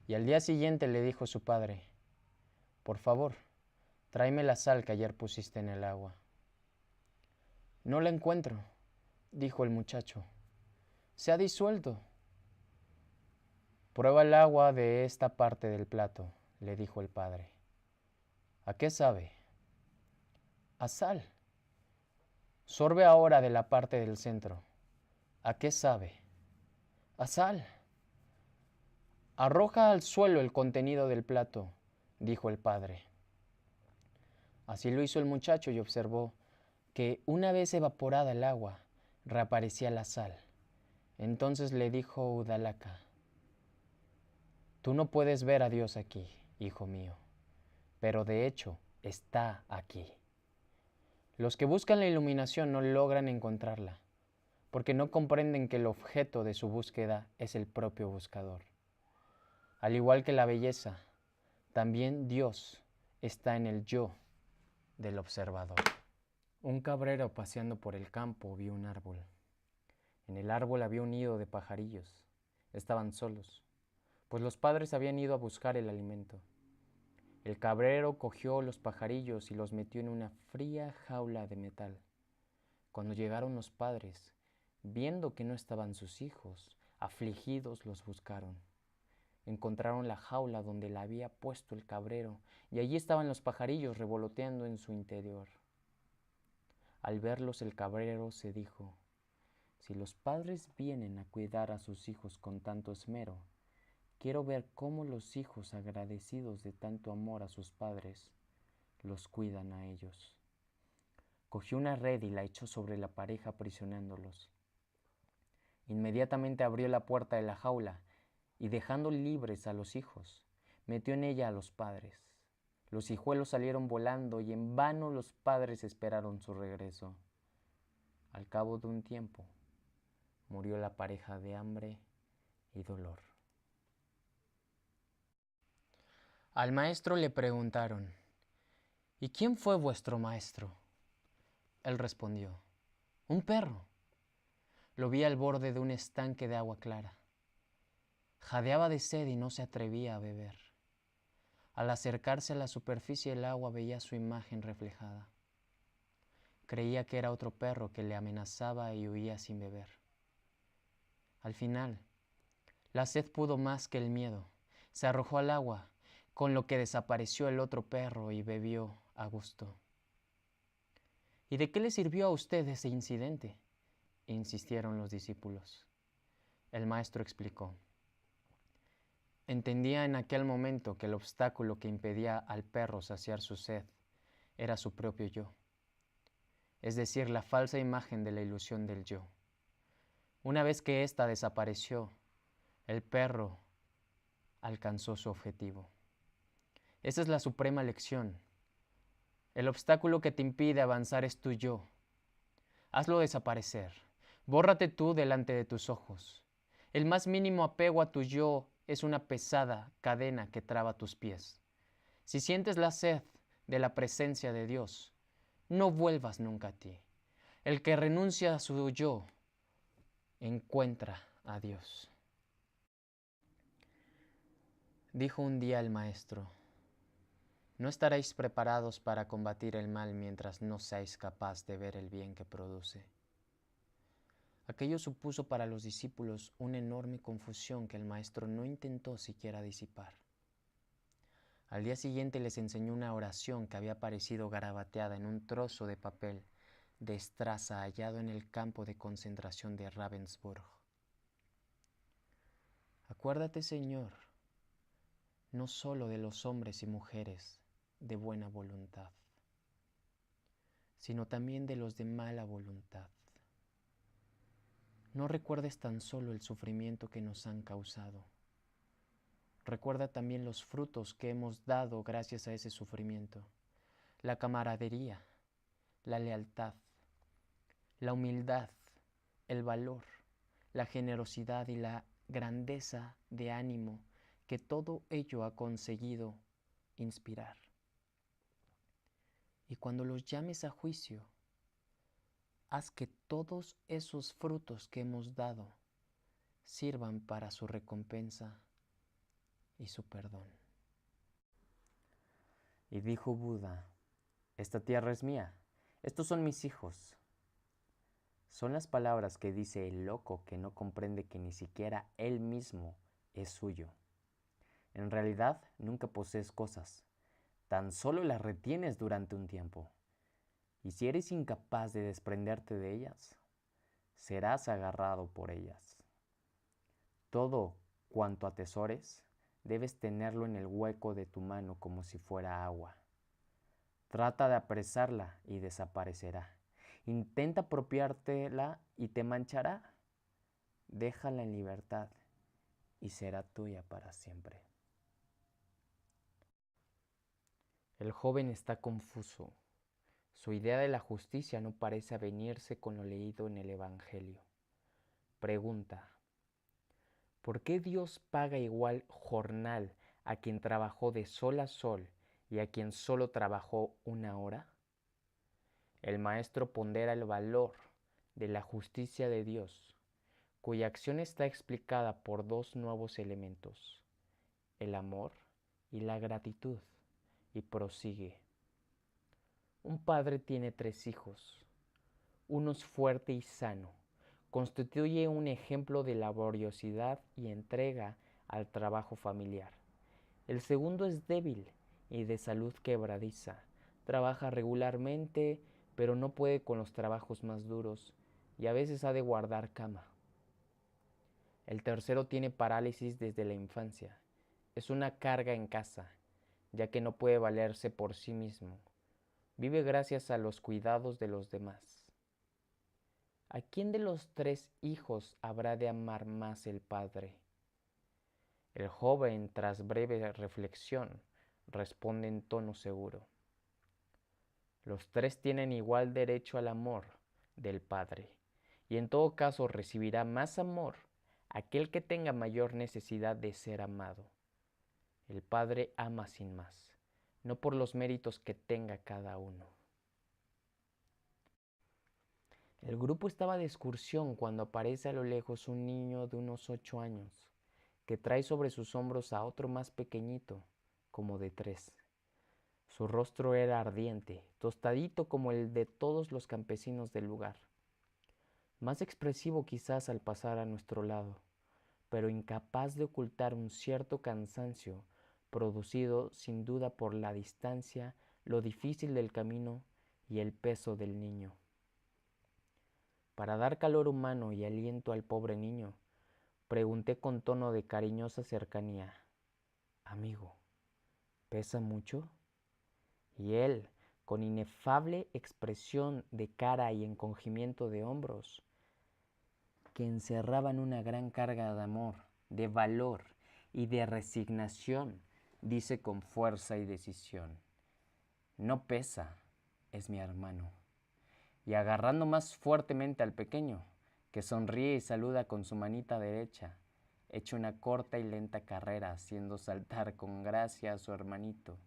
y al día siguiente le dijo a su padre: por favor, tráeme la sal que ayer pusiste en el agua. No la encuentro, dijo el muchacho. Se ha disuelto. Prueba el agua de esta parte del plato, le dijo el padre. ¿A qué sabe? A sal. Sorbe ahora de la parte del centro. ¿A qué sabe? A sal. Arroja al suelo el contenido del plato, dijo el padre. Así lo hizo el muchacho y observó que una vez evaporada el agua, reaparecía la sal. Entonces le dijo Udalaka: tú no puedes ver a Dios aquí, hijo mío, pero de hecho está aquí. Los que buscan la iluminación no logran encontrarla, porque no comprenden que el objeto de su búsqueda es el propio buscador. Al igual que la belleza, también Dios está en el yo del observador. Un cabrero paseando por el campo vio un árbol. En el árbol había un nido de pajarillos. Estaban solos, pues los padres habían ido a buscar el alimento. El cabrero cogió los pajarillos y los metió en una fría jaula de metal. Cuando llegaron los padres, viendo que no estaban sus hijos, afligidos los buscaron. Encontraron la jaula donde la había puesto el cabrero, y allí estaban los pajarillos revoloteando en su interior. Al verlos, el cabrero se dijo: si los padres vienen a cuidar a sus hijos con tanto esmero, quiero ver cómo los hijos, agradecidos de tanto amor a sus padres, los cuidan a ellos. Cogió una red y la echó sobre la pareja, aprisionándolos. Inmediatamente abrió la puerta de la jaula y, dejando libres a los hijos, metió en ella a los padres. Los hijuelos salieron volando y en vano los padres esperaron su regreso. Al cabo de un tiempo, murió la pareja de hambre y dolor. Al maestro le preguntaron: ¿y quién fue vuestro maestro? Él respondió: un perro. Lo vi al borde de un estanque de agua clara. Jadeaba de sed y no se atrevía a beber. Al acercarse a la superficie del agua veía su imagen reflejada. Creía que era otro perro que le amenazaba y huía sin beber. Al final, la sed pudo más que el miedo. Se arrojó al agua, con lo que desapareció el otro perro y bebió a gusto. ¿Y de qué le sirvió a usted ese incidente?, insistieron los discípulos. El maestro explicó: entendía en aquel momento que el obstáculo que impedía al perro saciar su sed era su propio yo, es decir, la falsa imagen de la ilusión del yo. Una vez que ésta desapareció, el perro alcanzó su objetivo. Esa es la suprema lección. El obstáculo que te impide avanzar es tu yo. Hazlo desaparecer. Bórrate tú delante de tus ojos. El más mínimo apego a tu yo es una pesada cadena que traba tus pies. Si sientes la sed de la presencia de Dios, no vuelvas nunca a ti. El que renuncia a su yo, encuentra a Dios. Dijo un día el maestro: no estaréis preparados para combatir el mal mientras no seáis capaz de ver el bien que produce. Aquello supuso para los discípulos una enorme confusión que el maestro no intentó siquiera disipar. Al día siguiente les enseñó una oración que había aparecido garabateada en un trozo de papel de estraza hallado en el campo de concentración de Ravensbrück. Acuérdate, Señor, no solo de los hombres y mujeres de buena voluntad, sino también de los de mala voluntad. No recuerdes tan solo el sufrimiento que nos han causado. Recuerda también los frutos que hemos dado gracias a ese sufrimiento: la camaradería, la lealtad, la humildad, el valor, la generosidad y la grandeza de ánimo que todo ello ha conseguido inspirar. Y cuando los llames a juicio, haz que todos esos frutos que hemos dado sirvan para su recompensa y su perdón. Y dijo Buda: esta tierra es mía, estos son mis hijos. Son las palabras que dice el loco que no comprende que ni siquiera él mismo es suyo. En realidad nunca posees cosas, tan solo las retienes durante un tiempo. Y si eres incapaz de desprenderte de ellas, serás agarrado por ellas. Todo cuanto atesores, debes tenerlo en el hueco de tu mano como si fuera agua. Trata de apresarla y desaparecerá. Intenta apropiártela y te manchará. Déjala en libertad y será tuya para siempre. El joven está confuso. Su idea de la justicia no parece avenirse con lo leído en el Evangelio. Pregunta: ¿por qué Dios paga igual jornal a quien trabajó de sol a sol y a quien solo trabajó una hora? El maestro pondera el valor de la justicia de Dios, cuya acción está explicada por dos nuevos elementos: el amor y la gratitud, y prosigue. Un padre tiene 3 hijos. Uno es fuerte y sano. Constituye un ejemplo de laboriosidad y entrega al trabajo familiar. El segundo es débil y de salud quebradiza. Trabaja regularmente, pero no puede con los trabajos más duros y a veces ha de guardar cama. El tercero tiene parálisis desde la infancia. Es una carga en casa, ya que no puede valerse por sí mismo. Vive gracias a los cuidados de los demás. ¿A quién de los 3 hijos habrá de amar más el padre? El joven, tras breve reflexión, responde en tono seguro: los 3 tienen igual derecho al amor del padre, y en todo caso recibirá más amor aquel que tenga mayor necesidad de ser amado. El padre ama sin más, no por los méritos que tenga cada uno. El grupo estaba de excursión cuando aparece a lo lejos un niño de unos 8 años, que trae sobre sus hombros a otro más pequeñito, como de 3. Su rostro era ardiente, tostadito como el de todos los campesinos del lugar. Más expresivo quizás al pasar a nuestro lado, pero incapaz de ocultar un cierto cansancio, producido sin duda por la distancia, lo difícil del camino y el peso del niño. Para dar calor humano y aliento al pobre niño, pregunté con tono de cariñosa cercanía: amigo, ¿pesa mucho? Y él, con inefable expresión de cara y encogimiento de hombros, que encerraban una gran carga de amor, de valor y de resignación, dice con fuerza y decisión: no pesa, es mi hermano. Y agarrando más fuertemente al pequeño, que sonríe y saluda con su manita derecha, echa una corta y lenta carrera, haciendo saltar con gracia a su hermanito,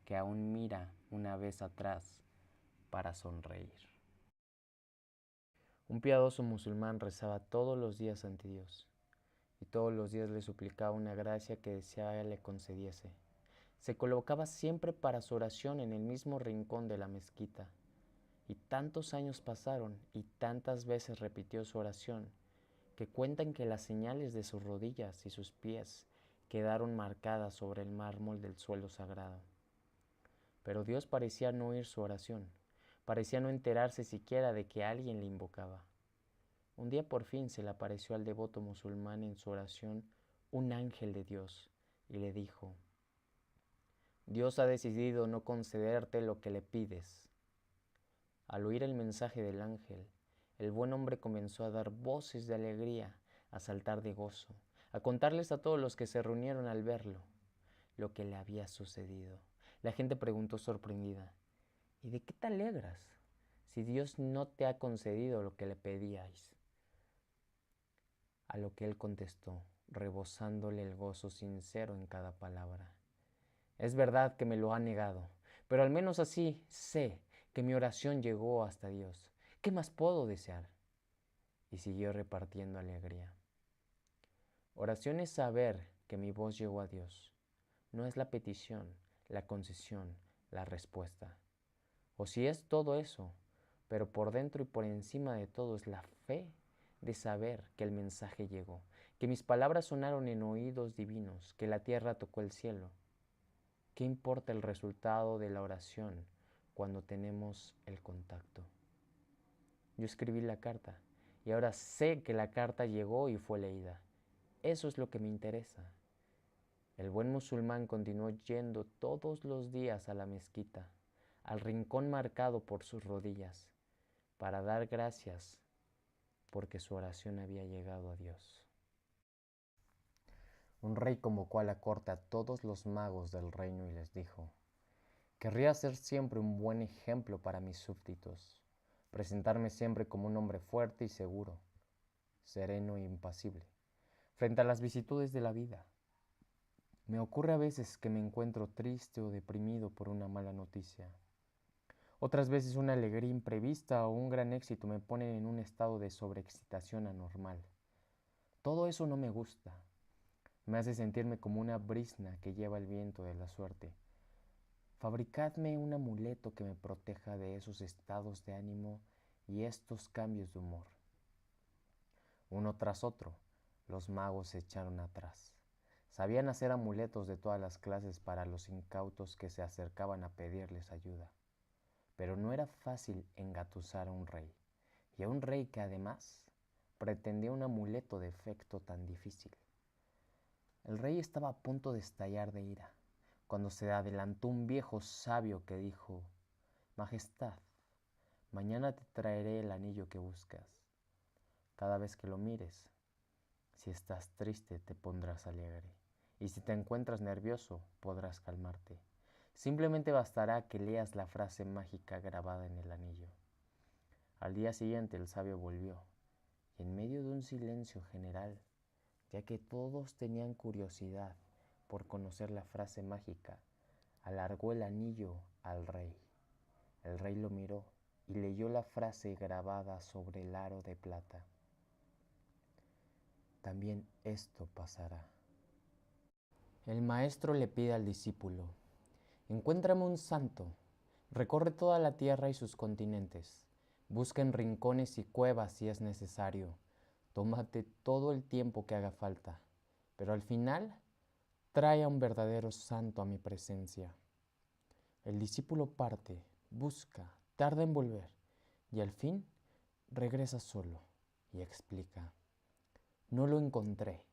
que aún mira una vez atrás para sonreír. Un piadoso musulmán rezaba todos los días ante Dios, y todos los días le suplicaba una gracia que deseaba le concediese. Se colocaba siempre para su oración en el mismo rincón de la mezquita, y tantos años pasaron y tantas veces repitió su oración, que cuentan que las señales de sus rodillas y sus pies quedaron marcadas sobre el mármol del suelo sagrado. Pero Dios parecía no oír su oración, parecía no enterarse siquiera de que alguien le invocaba. Un día por fin se le apareció al devoto musulmán en su oración un ángel de Dios y le dijo: Dios ha decidido no concederte lo que le pides. Al oír el mensaje del ángel, el buen hombre comenzó a dar voces de alegría, a saltar de gozo, a contarles a todos los que se reunieron al verlo lo que le había sucedido. La gente preguntó sorprendida: ¿y de qué te alegras si Dios no te ha concedido lo que le pedíais? A lo que él contestó, rebosándole el gozo sincero en cada palabra: es verdad que me lo ha negado, pero al menos así sé que mi oración llegó hasta Dios. ¿Qué más puedo desear? Y siguió repartiendo alegría. Oración es saber que mi voz llegó a Dios. No es la petición, la concesión, la respuesta. O si es todo eso, pero por dentro y por encima de todo es la fe de saber que el mensaje llegó, que mis palabras sonaron en oídos divinos, que la tierra tocó el cielo. ¿Qué importa el resultado de la oración cuando tenemos el contacto? Yo escribí la carta y ahora sé que la carta llegó y fue leída. Eso es lo que me interesa. El buen musulmán continuó yendo todos los días a la mezquita, al rincón marcado por sus rodillas, para dar gracias porque su oración había llegado a Dios. Un rey convocó a la corte a todos los magos del reino y les dijo: querría ser siempre un buen ejemplo para mis súbditos, presentarme siempre como un hombre fuerte y seguro, sereno e impasible, frente a las vicisitudes de la vida. Me ocurre a veces que me encuentro triste o deprimido por una mala noticia. Otras veces una alegría imprevista o un gran éxito me ponen en un estado de sobreexcitación anormal. Todo eso no me gusta. Me hace sentirme como una brizna que lleva el viento de la suerte. Fabricadme un amuleto que me proteja de esos estados de ánimo y estos cambios de humor. Uno tras otro, los magos se echaron atrás. Sabían hacer amuletos de todas las clases para los incautos que se acercaban a pedirles ayuda. Pero no era fácil engatusar a un rey, y a un rey que además pretendía un amuleto de efecto tan difícil. El rey estaba a punto de estallar de ira, cuando se adelantó un viejo sabio que dijo: Majestad, mañana te traeré el anillo que buscas. Cada vez que lo mires, si estás triste te pondrás alegre, y si te encuentras nervioso podrás calmarte. Simplemente bastará que leas la frase mágica grabada en el anillo. Al día siguiente el sabio volvió, y en medio de un silencio general, ya que todos tenían curiosidad por conocer la frase mágica, alargó el anillo al rey. El rey lo miró y leyó la frase grabada sobre el aro de plata: también esto pasará. El maestro le pide al discípulo: encuéntrame un santo, recorre toda la tierra y sus continentes, busca en rincones y cuevas si es necesario, tómate todo el tiempo que haga falta, pero al final trae a un verdadero santo a mi presencia. El discípulo parte, busca, tarda en volver, y al fin regresa solo y explica: no lo encontré.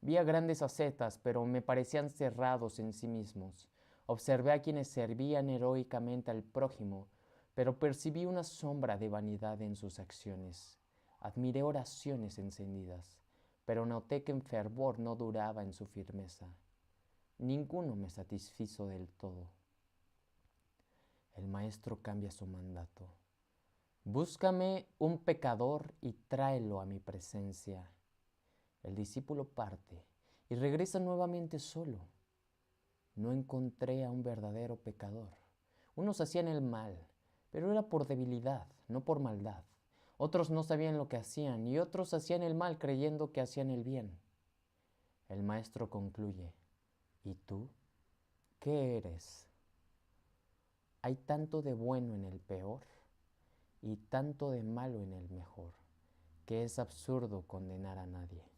Vi a grandes ascetas, pero me parecían cerrados en sí mismos. Observé a quienes servían heroicamente al prójimo, pero percibí una sombra de vanidad en sus acciones. Admiré oraciones encendidas, pero noté que en fervor no duraba en su firmeza. Ninguno me satisfizo del todo. El maestro cambia su mandato. Búscame un pecador y tráelo a mi presencia. El discípulo parte y regresa nuevamente solo. No encontré a un verdadero pecador. Unos hacían el mal, pero era por debilidad, no por maldad. Otros no sabían lo que hacían y otros hacían el mal creyendo que hacían el bien. El maestro concluye, ¿y tú? ¿Qué eres? Hay tanto de bueno en el peor y tanto de malo en el mejor, que es absurdo condenar a nadie.